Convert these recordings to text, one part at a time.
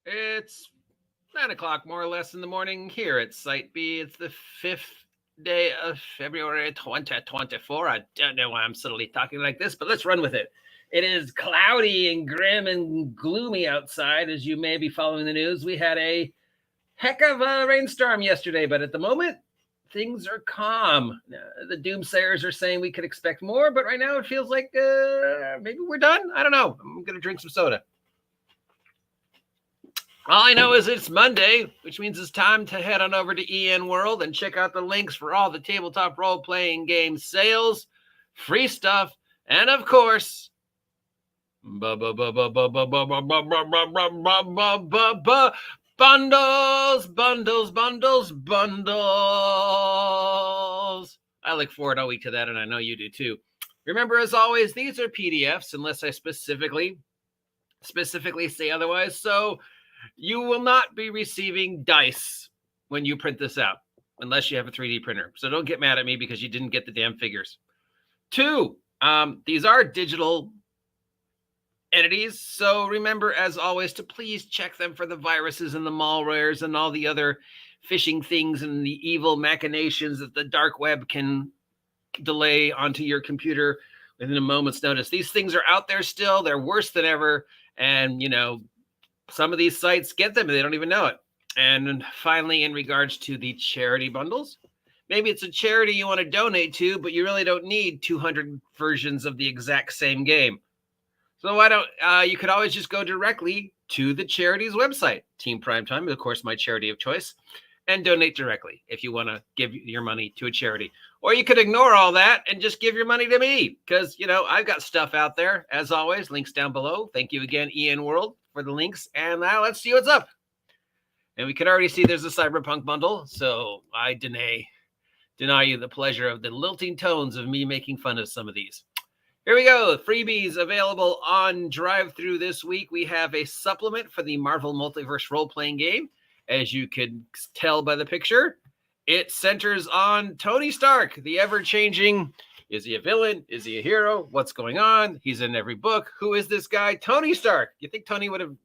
It's 9 o'clock, more or less, in the morning here at Site B. It's the 5th day of February 2024. I don't know why I'm suddenly talking like this, but let's run with it. It is cloudy and grim and gloomy outside, as you may be following the news. We had a heck of a rainstorm yesterday, but at the moment, things are calm. The doomsayers are saying we could expect more, but right now it feels like maybe we're done. I don't know. I'm going to drink some soda. All I know is it's Monday, which means it's time to head on over to ENWorld and check out the links for all the tabletop role-playing game sales, free stuff, and of course, bundles, bundles. I look forward all week to that, and I know you do too. Remember, as always, these are PDFs unless I specifically say otherwise. So you will not be receiving dice when you print this out, unless you have a 3D printer. So don't get mad at me because you didn't get the damn figures. 2, these are digital entities. So remember, as always, to please check them for the viruses and the malwares and all the other phishing things and the evil machinations that the dark web can delay onto your computer within a moment's notice. These things are out there still. They're worse than ever. And, you know, some of these sites get them and they don't even know it. And finally, in regards to the charity bundles, maybe it's a charity you want to donate to, but you really don't need 200 versions of the exact same game. So why don't you could always just go directly to the charity's website, Team Primetime, of course, my charity of choice, and donate directly if you want to give your money to a charity. Or you could ignore all that and just give your money to me because, you know, I've got stuff out there. As always, links down below. Thank you again, ENWorld, for the links. And now let's see what's up. And we can already see there's a Cyberpunk bundle, so I deny you the pleasure of the lilting tones of me making fun of some of these. Here we go. Freebies available on drive-thru this week. We have a supplement for the Marvel Multiverse role-playing game. As you could tell by the picture, it centers on Tony Stark, the ever-changing, is he a villain? Is he a hero? What's going on? He's in every book. Who is this guy? Tony Stark. You think Tony would have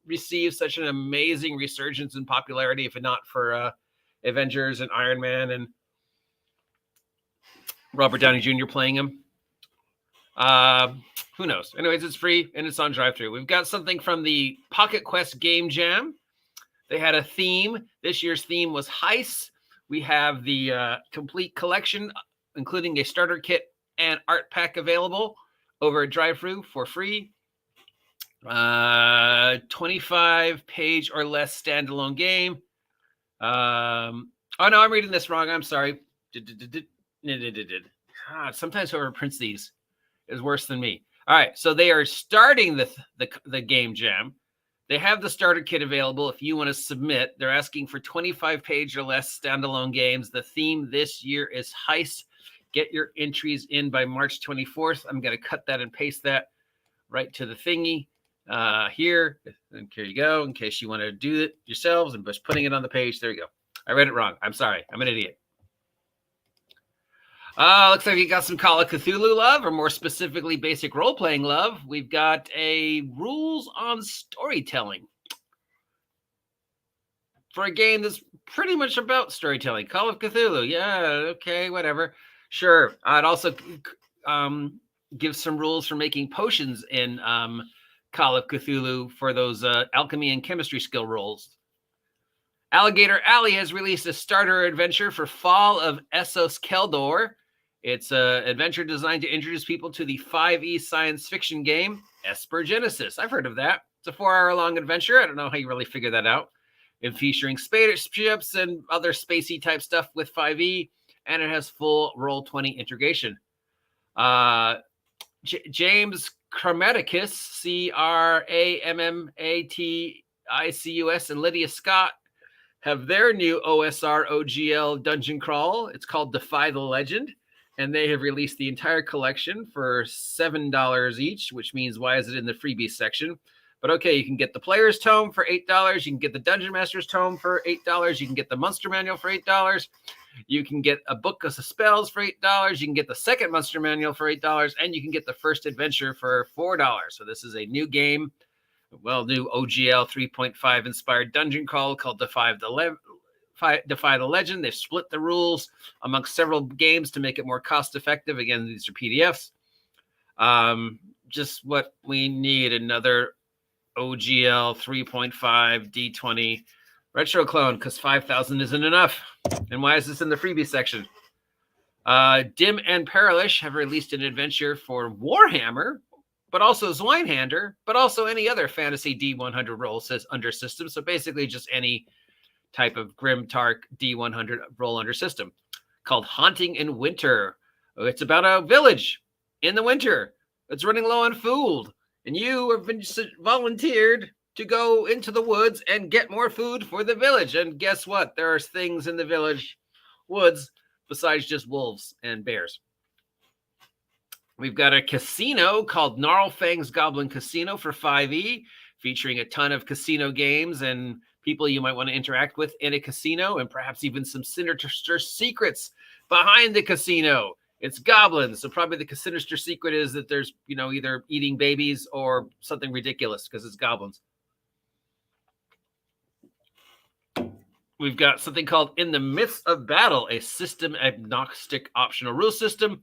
received such an amazing resurgence in popularity if not for Avengers and Iron Man and Robert Downey Jr. playing him? Who knows? Anyways, it's free and it's on drive-thru. We've got something from the Pocket Quest Game Jam. They had a theme. This year's theme was Heist. We have the complete collection, including a starter kit and art pack available over at drive-thru for free. 25-page or less standalone game. Oh, no, I'm reading this wrong. I'm sorry. Sometimes whoever prints these is worse than me. All right, so they are starting the game jam. They have the starter kit available if you want to submit. They're asking for 25-page or less standalone games. The theme this year is Heist. Get your entries in by March 24th. I'm going to cut that and paste that right to the thingy here. And here you go, in case you want to do it yourselves. I'm just putting it on the page. There you go. I read it wrong. I'm sorry. I'm an idiot. Looks like you got some Call of Cthulhu love, or more specifically, basic role-playing love. We've got a rules on storytelling for a game that's pretty much about storytelling. Call of Cthulhu, yeah, okay, whatever. Sure. I'd also give some rules for making potions in Call of Cthulhu for those alchemy and chemistry skill rolls. Alligator Alley has released a starter adventure for Fall of Essos Keldor. It's an adventure designed to introduce people to the 5e science fiction game, Esper Genesis. I've heard of that. It's a 4-hour-long adventure. I don't know how you really figure that out. It's featuring spaceships and other spacey type stuff with 5e, and it has full Roll20 integration. James Crammaticus, Crammaticus, and Lydia Scott have their new OSR OGL dungeon crawl. It's called Defy the Legend, and they have released the entire collection for $7 each, which means why is it in the freebies section? But okay, you can get the Player's Tome for $8. You can get the Dungeon Master's Tome for $8. You can get the Monster Manual for $8. You can get a book of spells for $8. You can get the second Monster Manual for $8, and you can get the first adventure for $4. So this is a new game well-new OGL 3.5 inspired dungeon crawl called Defy the Legend. They've split the rules amongst several games to make it more cost-effective. Again, these are PDFs. Just what we need, another OGL 3.5 D20 retro clone, because 5,000 isn't enough. And why is this in the freebie section? Dim and Perilous have released an adventure for Warhammer, but also Zweinhander, but also any other fantasy D100 roll under system. So basically just any type of Grim Tark D100 roll under system, called Haunting in Winter. It's about a village in the winter that's running low on food, and you have been volunteered to go into the woods and get more food for the village. And guess what? There are things in the village woods besides just wolves and bears. We've got a casino called Gnarlfang's Goblin Casino for 5e, featuring a ton of casino games and people you might want to interact with in a casino, and perhaps even some sinister secrets behind the casino. It's goblins, so probably the sinister secret is that there's, either eating babies or something ridiculous because it's goblins. We've got something called In the Midst of Battle, a system-agnostic optional rule system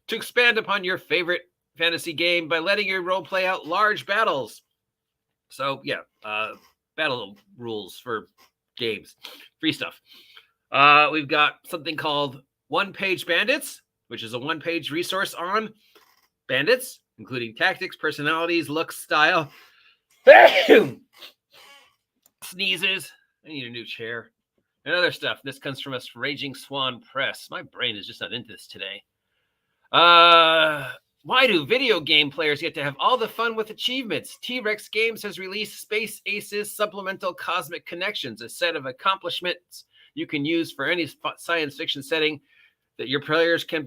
to expand upon your favorite fantasy game by letting your role play out large battles. So, yeah, battle rules for games. Free stuff. We've got something called One Page Bandits, which is a one-page resource on bandits, including tactics, personalities, looks, style, sneezes. I need a new chair. And other stuff. This comes from us, Raging Swan Press. My brain is just not into this today. Why do video game players get to have all the fun with achievements? T-Rex Games has released Space Aces Supplemental Cosmic Connections, a set of accomplishments you can use for any science fiction setting that your players can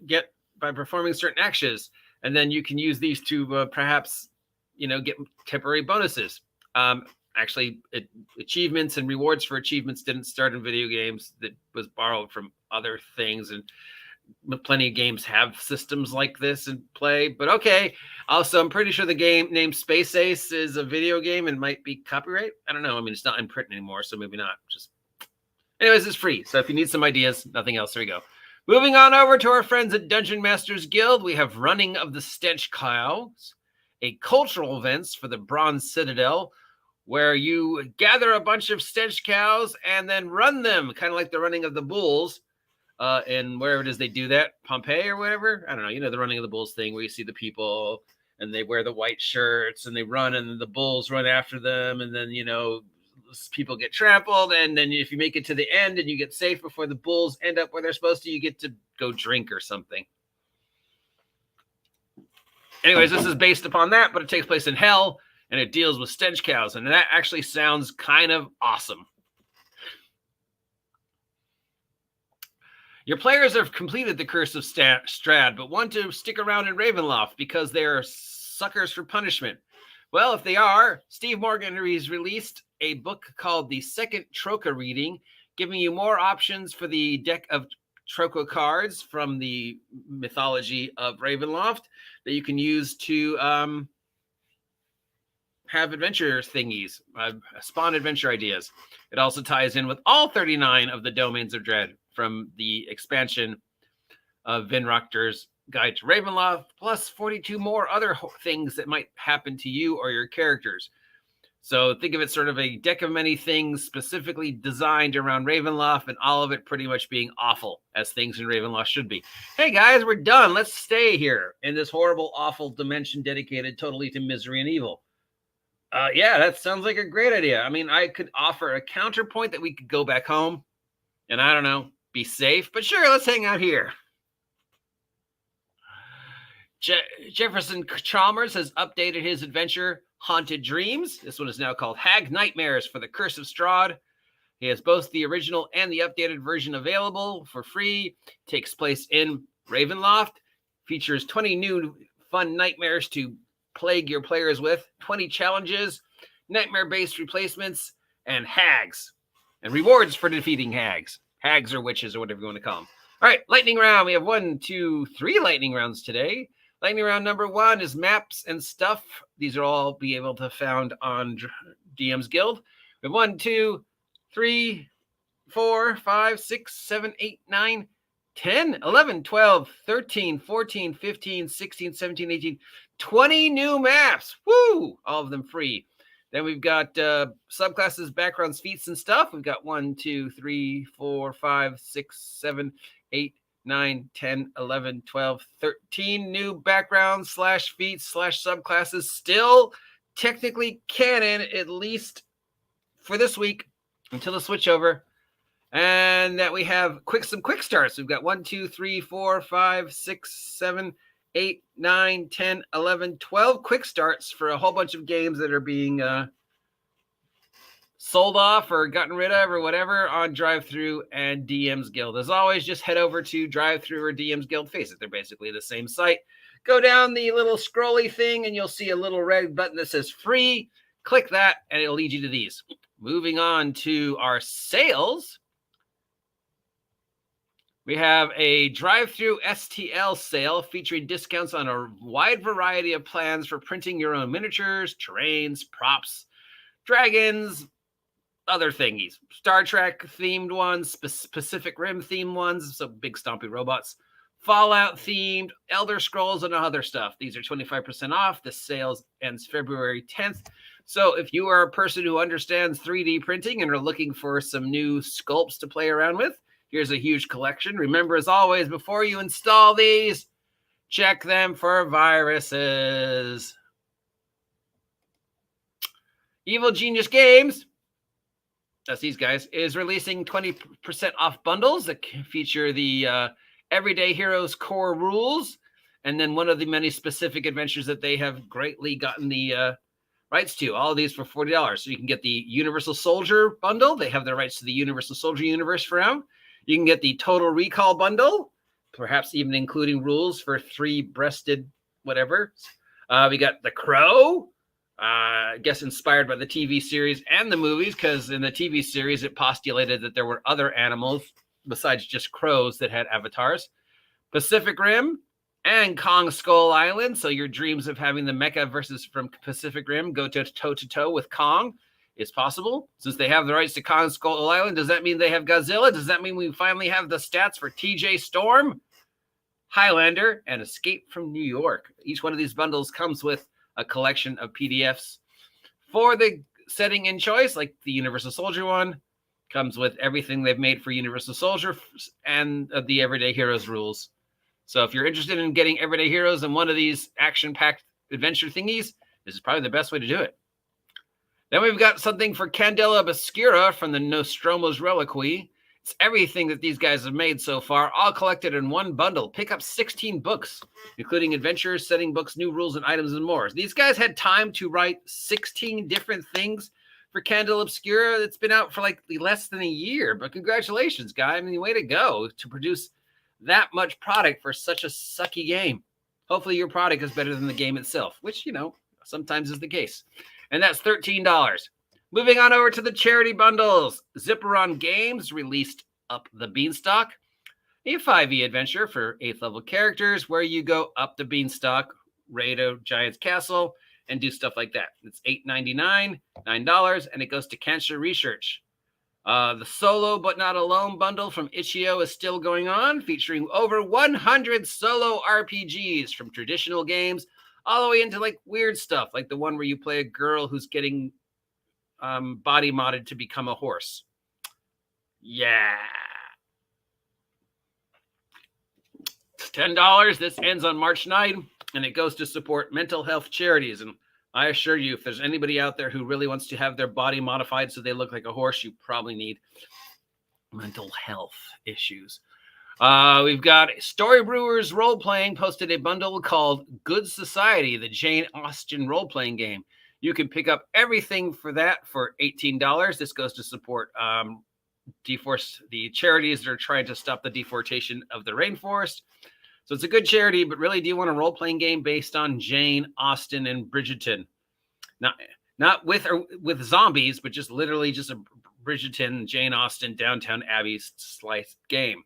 get by performing certain actions. And then you can use these to perhaps, get temporary bonuses. Actually, achievements and rewards for achievements didn't start in video games. That was borrowed from other things, and plenty of games have systems like this in play. But okay. Also, I'm pretty sure the game named Space Ace is a video game and might be copyright. I don't know. I mean, it's not in print anymore, so maybe not. Anyways, it's free. So if you need some ideas, nothing else, there you go. Moving on over to our friends at Dungeon Masters Guild, we have Running of the Stench Cows, a cultural events for the Bronze Citadel, where you gather a bunch of stench cows and then run them, kind of like the running of the bulls, and wherever it is they do that, Pompeii or whatever. I don't know. The running of the bulls thing where you see the people and they wear the white shirts and they run and the bulls run after them. And then, people get trampled. And then if you make it to the end and you get safe before the bulls end up where they're supposed to, you get to go drink or something. Anyways, this is based upon that, but it takes place in hell. And it deals with stench cows. And that actually sounds kind of awesome. Your players have completed the Curse of Strahd, but want to stick around in Ravenloft because they are suckers for punishment. Well, if they are, Steve Morgan has released a book called The Second Troka Reading, giving you more options for the deck of Troka cards from the mythology of Ravenloft that you can use to have adventure thingies, spawn adventure ideas. It also ties in with all 39 of the Domains of Dread from the expansion of Vinroctor's Guide to Ravenloft, plus 42 more other things that might happen to you or your characters. So think of it sort of a deck of many things specifically designed around Ravenloft, and all of it pretty much being awful, as things in Ravenloft should be. Hey guys, we're done. Let's stay here in this horrible, awful dimension dedicated totally to misery and evil. Yeah, that sounds like a great idea. I mean, I could offer a counterpoint that we could go back home and, I don't know, be safe. But sure, let's hang out here. Jefferson Chalmers has updated his adventure, Haunted Dreams. This one is now called Hag Nightmares for the Curse of Strahd. He has both the original and the updated version available for free. Takes place in Ravenloft. Features 20 new fun nightmares to plague your players with, 20 challenges, nightmare-based replacements, and hags. And rewards for defeating hags. Hags or witches or whatever you want to call them. All right, lightning round. We have 1, 2, 3 lightning rounds today. Lightning round number 1 is maps and stuff. These are all be able to found on DM's Guild. We have 1, 2, 3, 4, 5, 6, 7, 8, 9, 10, 11, 12, 13, 14, 15, 16, 17, 18, 20 new maps. Woo! All of them free. Then we've got subclasses, backgrounds, feats, and stuff. We've got 1, 2, 3, 4, 5, 6, 7, 8, 9, 10, 11, 12, 13 new backgrounds / feats / subclasses. Still technically canon, at least for this week until the switchover. And that we have some quick starts. We've got 1, 2, 3, 4, 5, 6, 7, 8, 9, 10, 11, 12 quick starts for a whole bunch of games that are being sold off or gotten rid of or whatever on Drive-Thru and DM's Guild. As always, just head over to Drive-Thru or DM's Guild. Face it, they're basically the same site. Go down the little scrolly thing and you'll see a little red button that says free. Click that and it'll lead you to these. Moving on to our sales. We have a Drive-Thru STL sale featuring discounts on a wide variety of plans for printing your own miniatures, terrains, props, dragons, other thingies. Star Trek themed ones, Pacific Rim themed ones, so big stompy robots, Fallout themed, Elder Scrolls, and other stuff. These are 25% off. The sales ends February 10th. So if you are a person who understands 3D printing and are looking for some new sculpts to play around with, here's a huge collection. Remember, as always, before you install these, check them for viruses. Evil Genius Games, that's these guys, is releasing 20% off bundles that feature the Everyday Heroes core rules, and then one of the many specific adventures that they have greatly gotten the rights to. All of these for $40. So you can get the Universal Soldier bundle. They have the rights to the Universal Soldier universe for now. You can get the Total Recall bundle, perhaps even including rules for 3-breasted whatever. We got The Crow, I guess inspired by the TV series and the movies, because in the TV series it postulated that there were other animals besides just crows that had avatars. Pacific Rim and Kong Skull Island. So your dreams of having the mecha versus from Pacific Rim go toe-to-toe with Kong is possible. Since they have the rights to Kong Skull Island, does that mean they have Godzilla? Does that mean we finally have the stats for TJ Storm, Highlander, and Escape from New York? Each one of these bundles comes with a collection of PDFs for the setting in choice, like the Universal Soldier one. Comes with everything they've made for Universal Soldier and the Everyday Heroes rules. So if you're interested in getting Everyday Heroes and one of these action-packed adventure thingies, this is probably the best way to do it. Then we've got something for Candela Obscura from the Nostromo's Reliquy. It's everything that these guys have made so far, all collected in one bundle. Pick up 16 books, including adventures, setting books, new rules, and items, and more. These guys had time to write 16 different things for Candela Obscura. It's been out for like less than a year, but congratulations, guy. I mean, way to go to produce that much product for such a sucky game. Hopefully your product is better than the game itself, which, you know, sometimes is the case. And that's $13. Moving on over to the charity bundles. Zipperon Games released Up the Beanstalk, a 5e adventure for 8th level characters where you go up the beanstalk, raid a giant's castle, and do stuff like that. It's $8.99, $9, and it goes to cancer research. The Solo But Not Alone bundle from Itch.io is still going on, featuring over 100 solo RPGs from traditional games all the way into like weird stuff, like the one where you play a girl who's getting body modded to become a horse. Yeah. It's $10. This ends on March 9, and it goes to support mental health charities. And I assure you, if there's anybody out there who really wants to have their body modified so they look like a horse, you probably need mental health issues. We've got Story Brewers Role-Playing posted a bundle called Good Society, the Jane Austen role-playing game. You can pick up everything for that for $18. This goes to support the charities that are trying to stop the deforestation of the rainforest. So it's a good charity, but really, do you want a role-playing game based on Jane Austen and Bridgerton? Not with zombies, but just literally just a Bridgerton, Jane Austen, Downtown Abbey slice game.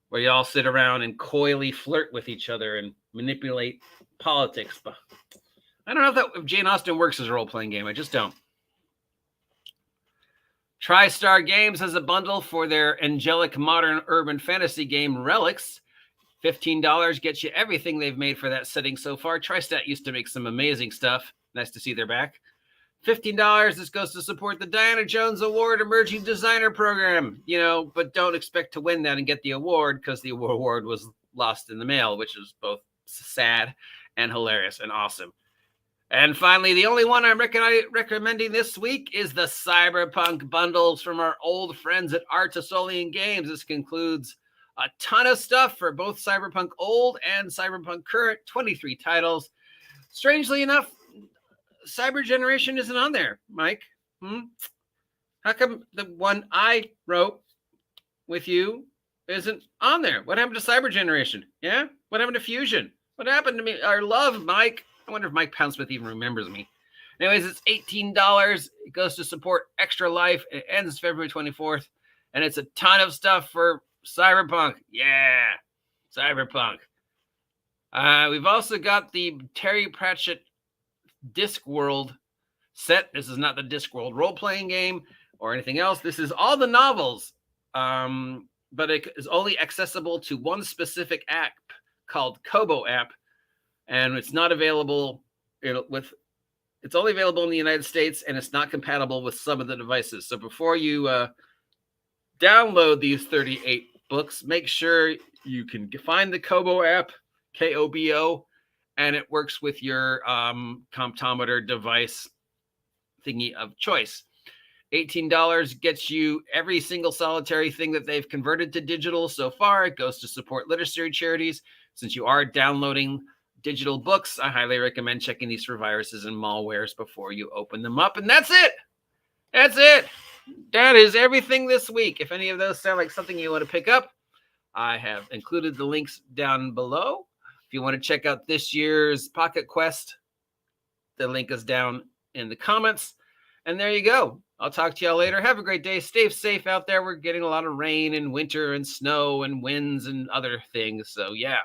where you all sit around and coyly flirt with each other and manipulate politics. But I don't know if Jane Austen works as a role-playing game. I just don't. TriStar Games has a bundle for their angelic modern urban fantasy game Relics. $15 gets you everything they've made for that setting so far. TriStat used to make some amazing stuff. Nice to see they're back. $15, this goes to support the Diana Jones Award Emerging Designer Program, but don't expect to win that and get the award because the award was lost in the mail, which is both sad and hilarious and awesome. And finally, the only one I'm recommending this week is the Cyberpunk bundles from our old friends at Artisolian Games. This concludes a ton of stuff for both Cyberpunk Old and Cyberpunk Current, 23 titles. Strangely enough, Cyber Generation isn't on there, Mike. How come the one I wrote with you isn't on there? What happened to Cyber Generation? Yeah? What happened to Fusion? What happened to me? Our love, Mike. I wonder if Mike Poundsmith even remembers me. Anyways, it's $18. It goes to support Extra Life. It ends February 24th. And it's a ton of stuff for Cyberpunk. Yeah, Cyberpunk. We've also got the Terry Pratchett Discworld set. This is not the Discworld role-playing game or anything else. This is all the novels, but it is only accessible to one specific app called Kobo app, and it's not available it's only available in the United States, and it's not compatible with some of the devices. So before you download these 38 books, make sure you can find the Kobo app, Kobo, and it works with your comptometer device thingy of choice. $18 gets you every single solitary thing that they've converted to digital so far. It goes to support literacy charities. Since you are downloading digital books, I highly recommend checking these for viruses and malwares before you open them up. And that's it. That's it. That is everything this week. If any of those sound like something you want to pick up, I have included the links down below. If you want to check out this year's Pocket Quest, the link is down in the comments. And there you go. I'll talk to y'all later. Have a great day. Stay safe out there. We're getting a lot of rain and winter and snow and winds and other things. So, yeah.